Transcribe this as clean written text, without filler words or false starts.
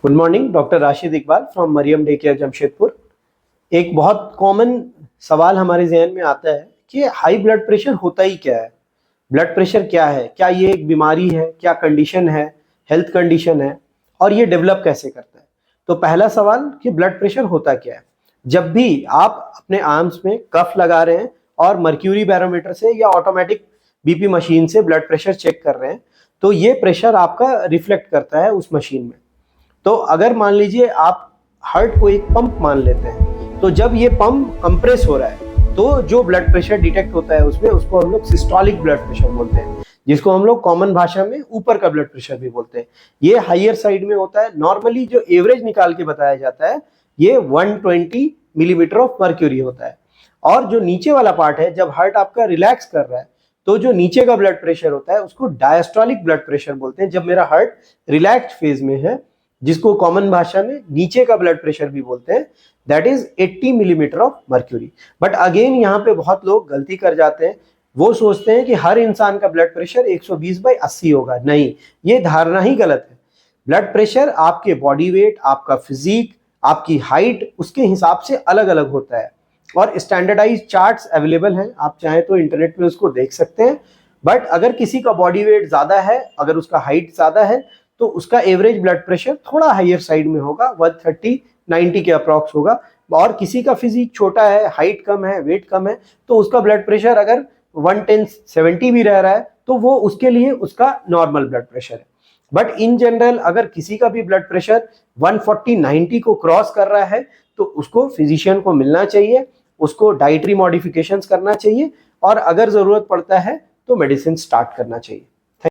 Good morning, doctor Rashid Iqbal from Mariam day care Jamshedpur. एक बहुत common सवाल हमारे जहन में आता है कि हाई ब्लड प्रेशर होता ही क्या है। ब्लड प्रेशर क्या है, क्या ये एक बीमारी है, क्या कंडीशन है, हेल्थ कंडीशन है, और ये डेवलप कैसे करता है। तो पहला सवाल कि ब्लड प्रेशर होता क्या है। जब भी आप अपने आर्म्स में कफ लगा रहे हैं और मर्क्यूरी बैरोमीटर से या ऑटोमेटिक बीपी मशीन से ब्लड प्रेशर चेक कर रहे हैं, तो ये प्रेशर आपका रिफ्लेक्ट करता है उस मशीन में। तो अगर मान लीजिए आप हार्ट को एक पंप मान लेते हैं, तो जब ये पंप कंप्रेस हो रहा है तो जो ब्लड प्रेशर डिटेक्ट होता है उसमें, उसको हम लोग सिस्टोलिक ब्लड प्रेशर बोलते हैं, जिसको हम लोग कॉमन भाषा में ऊपर का ब्लड प्रेशर भी बोलते हैं। ये हायर साइड में होता है। नॉर्मली जो एवरेज निकाल के बताया जाता है ये 120 मिलीमीटर ऑफ मर्क्यूरी होता है। और जो नीचे वाला पार्ट है, जब हार्ट आपका रिलैक्स कर रहा है तो जो नीचे का ब्लड प्रेशर होता है उसको डायस्टोलिक ब्लड प्रेशर बोलते हैं। जब मेरा हार्ट रिलैक्स्ड फेज में है, जिसको कॉमन भाषा में नीचे का ब्लड प्रेशर भी बोलते हैं, that is 80 millimetre of mercury. But again यहाँ पे बहुत लोग गलती कर जाते हैं। वो सोचते हैं कि हर इंसान का ब्लड प्रेशर 120/80 होगा। नहीं, ये धारणा ही गलत है। ब्लड प्रेशर आपके बॉडी वेट, आपका फिजिक, आपकी हाइट, उसके हिसाब से अलग अलग होता है। और स्टैंडर्डाइज चार्ट्स अवेलेबल हैं, आप चाहें तो इंटरनेट पे उसको देख सकते हैं। बट अगर किसी का बॉडी वेट ज्यादा है, अगर उसका हाइट ज्यादा है, तो उसका एवरेज ब्लड प्रेशर थोड़ा हायर साइड में होगा, 130/90 के अप्रॉक्स होगा। और किसी का फिजिक छोटा है, हाइट कम है, वेट कम है, तो उसका ब्लड प्रेशर अगर 110/70 भी रह रहा है तो वो उसके लिए उसका नॉर्मल ब्लड प्रेशर है। बट इन जनरल अगर किसी का भी ब्लड प्रेशर 140/90 को क्रॉस कर रहा है तो उसको फिजिशियन को मिलना चाहिए, उसको डाइटरी मॉडिफिकेशंस करना चाहिए, और अगर जरूरत पड़ता है तो मेडिसिन स्टार्ट करना चाहिए।